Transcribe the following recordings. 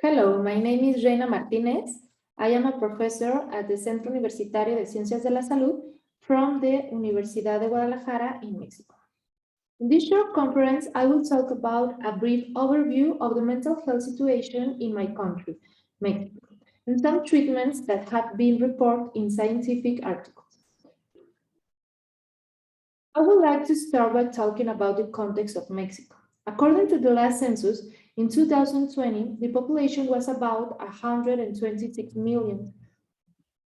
Hello, my name is Reyna Martínez. I am a professor at the Centro Universitario de Ciencias de la Salud from the Universidad de Guadalajara in Mexico. In this short conference, I will talk about a brief overview of the mental health situation in my country, Mexico, and some treatments that have been reported in scientific articles. I would like to start by talking about the context of Mexico. According to the last census, in 2020, the population was about 126 million.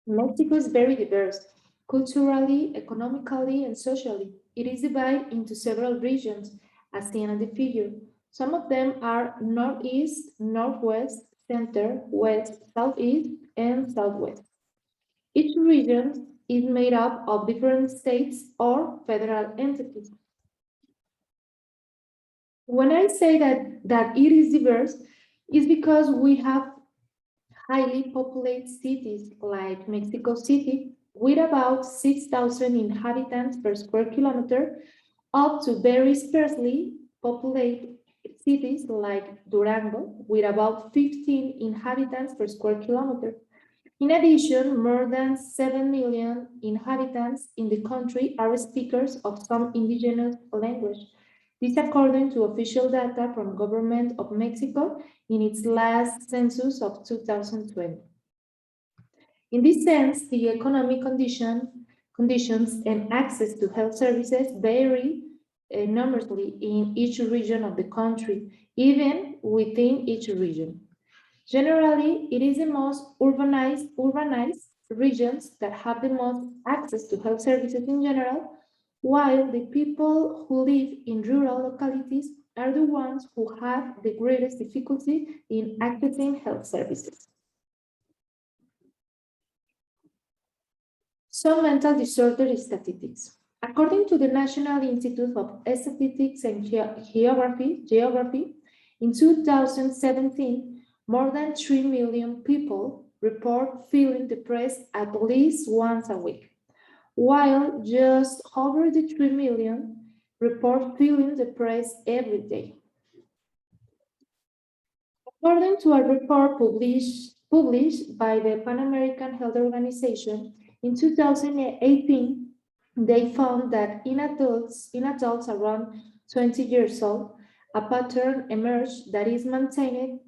Mexico is very diverse, culturally, economically, and socially. It is divided into several regions, as seen in the figure. Some of them are Northeast, Northwest, Center, West, Southeast, and Southwest. Each region is made up of different states or federal entities. When I say that it is diverse, it's because we have highly populated cities like Mexico City, with about 6,000 inhabitants per square kilometer, up to very sparsely populated cities like Durango, with about 15 inhabitants per square kilometer. In addition, more than 7 million inhabitants in the country are speakers of some indigenous language. This according to official data from Government of Mexico in its last census of 2020. In this sense, the economic conditions and access to health services vary enormously in each region of the country, even within each region. Generally, it is the most urbanized regions that have the most access to health services in general, while the people who live in rural localities are the ones who have the greatest difficulty in accessing health services. Some mental disorder statistics. According to the National Institute of Statistics and Geography, in 2017, more than 3 million people report feeling depressed at least once a week, while just over the 3 million report feeling depressed every day. According to a report published by the Pan American Health Organization, in 2018, they found that in adults around 20 years old, a pattern emerged that is maintained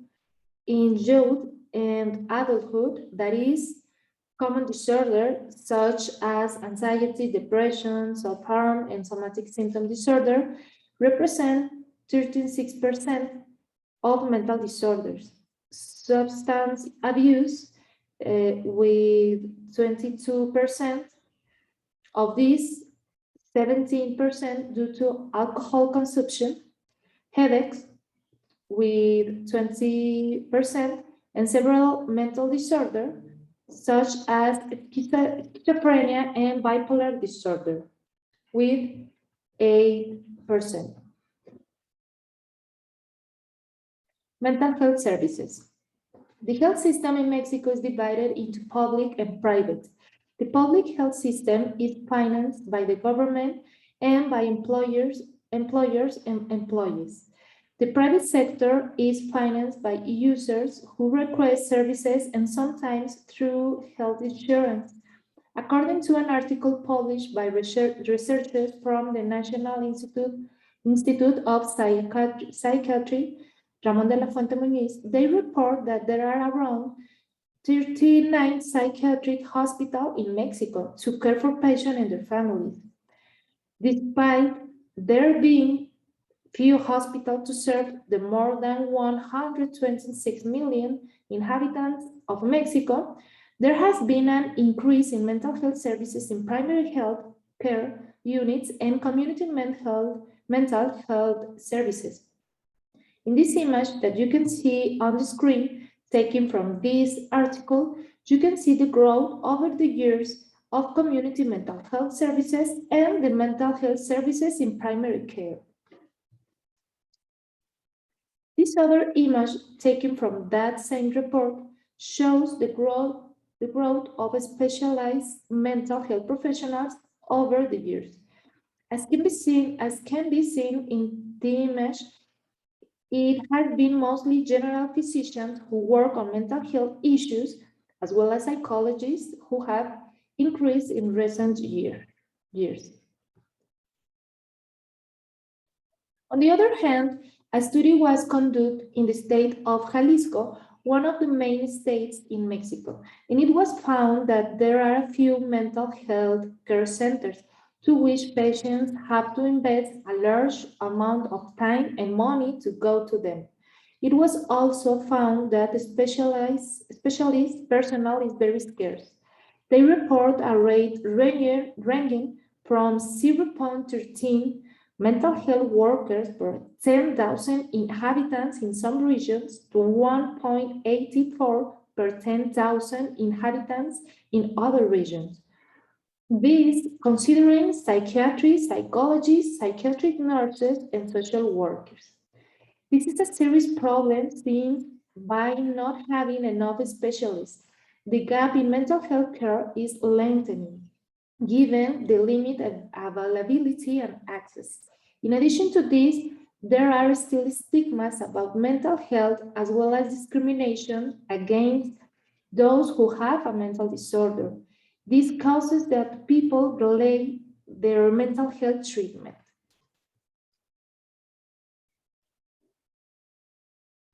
in youth and adulthood, that is, common disorders such as anxiety, depression, self-harm, and somatic symptom disorder represent 36% of mental disorders. Substance abuse with 22%, of these 17% due to alcohol consumption, headaches with 20%, and several mental disorders such as schizophrenia and bipolar disorder with 8%. Mental health services. The health system in Mexico is divided into public and private. The public health system is financed by the government and by employers and employees. The private sector is financed by users who request services and sometimes through health insurance. According to an article published by researchers from the National Institute of Psychiatry, Ramón de la Fuente Muñiz, they report that there are around 39 psychiatric hospitals in Mexico to care for patients and their families. Despite there being few hospitals to serve the more than 126 million inhabitants of Mexico, there has been an increase in mental health services in primary health care units and community mental health services. In this image that you can see on the screen, taken from this article, you can see the growth over the years of community mental health services and the mental health services in primary care. This other image taken from that same report shows the growth of specialized mental health professionals over the years. As can be seen in the image, It has been mostly general physicians who work on mental health issues, as well as psychologists who have increased in recent years. On the other hand, a study was conducted in the state of Jalisco, one of the main states in Mexico, and it was found that there are a few mental health care centers to which patients have to invest a large amount of time and money to go to them. It was also found that specialist personnel is very scarce. They report a rate ranging from 0.13 mental health workers per 10,000 inhabitants in some regions to 1.84 per 10,000 inhabitants in other regions. This considering psychiatry, psychologists, psychiatric nurses, and social workers. This is a serious problem seen by not having enough specialists. The gap in mental health care is lengthening, given the limited availability and access. In addition to this, there are still stigmas about mental health as well as discrimination against those who have a mental disorder. This causes that people delay their mental health treatment.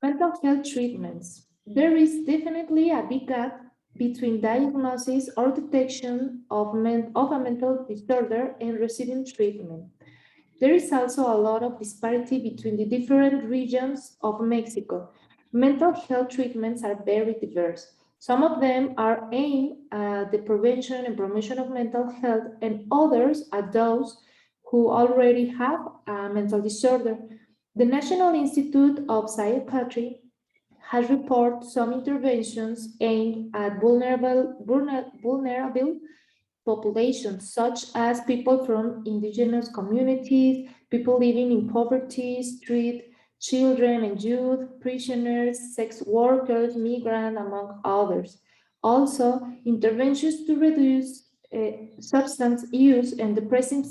Mental health treatments. There is definitely a big gap between diagnosis or detection of a mental disorder and receiving treatment. There is also a lot of disparity between the different regions of Mexico. Mental health treatments are very diverse. Some of them are aimed at the prevention and promotion of mental health, and others at those who already have a mental disorder. The National Institute of Psychiatry has reported some interventions aimed at vulnerable populations, such as people from indigenous communities, people living in poverty, street children and youth, prisoners, sex workers, migrants, among others. Also, interventions to reduce substance use and depressive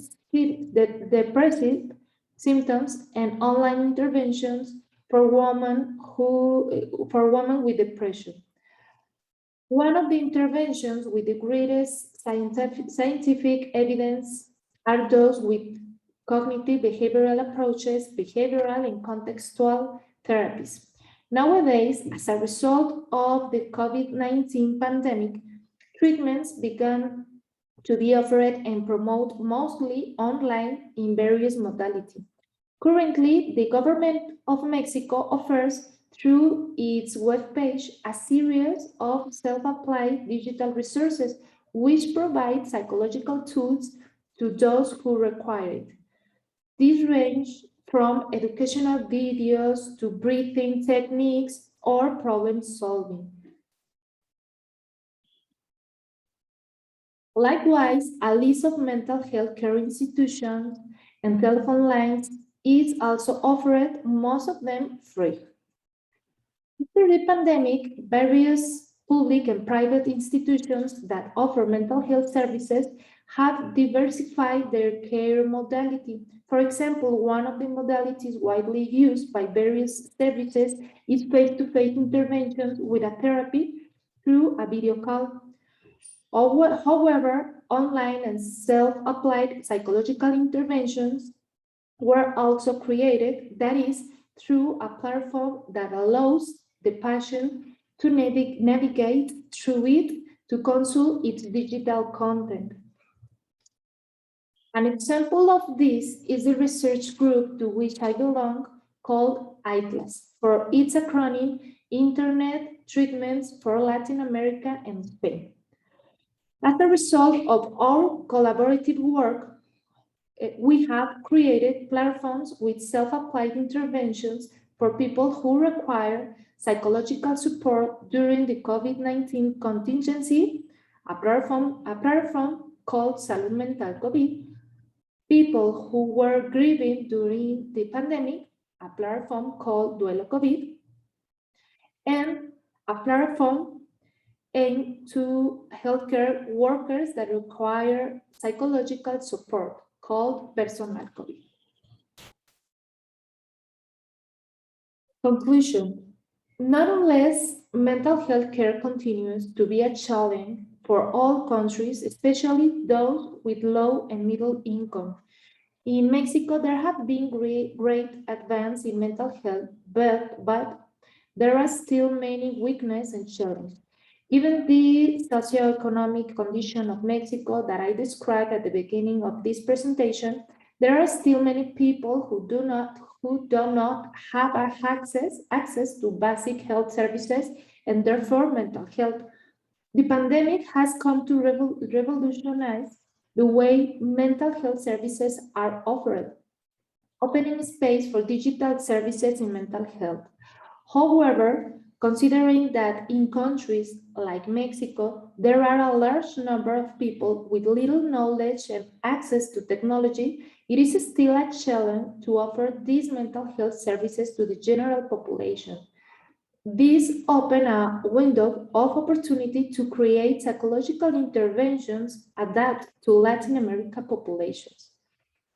symptoms and online interventions for women with depression. One of the interventions with the greatest scientific evidence are those with cognitive behavioral approaches, behavioral and contextual therapies. Nowadays, as a result of the COVID-19 pandemic, treatments began to be offered and promoted mostly online in various modalities. Currently, the government of Mexico offers through its webpage a series of self-applied digital resources which provide psychological tools to those who require it. These range from educational videos to breathing techniques or problem solving. Likewise, a list of mental health care institutions and telephone lines is also offered, most of them free. After the pandemic, various public and private institutions that offer mental health services have diversified their care modality. For example, one of the modalities widely used by various services is face-to-face interventions with a therapy through a video call. However, online and self-applied psychological interventions were also created, that is, through a platform that allows the patient to navigate through it to consult its digital content. An example of this is the research group to which I belong, called ITLAS, for its acronym Internet Treatments for Latin America and Spain. As a result of our collaborative work, we have created platforms with self-applied interventions for people who require psychological support during the COVID-19 contingency, a platform called Salud Mental COVID, people who were grieving during the pandemic, a platform called Duelo COVID, and a platform aimed to healthcare workers that require psychological support called Personal COVID. Conclusion. Nonetheless, mental health care continues to be a challenge for all countries, especially those with low and middle income. In Mexico, there have been great advance in mental health, but there are still many weaknesses and challenges. Even the socioeconomic condition of Mexico that I described at the beginning of this presentation, there are still many people who do not have access to basic health services and therefore mental health. The pandemic has come to revolutionize the way mental health services are offered, opening space for digital services in mental health. However, considering that in countries like Mexico, there are a large number of people with little knowledge and access to technology, it is still a challenge to offer these mental health services to the general population. This opens a window of opportunity to create psychological interventions adapt to Latin America populations.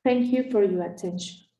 Thank you for your attention.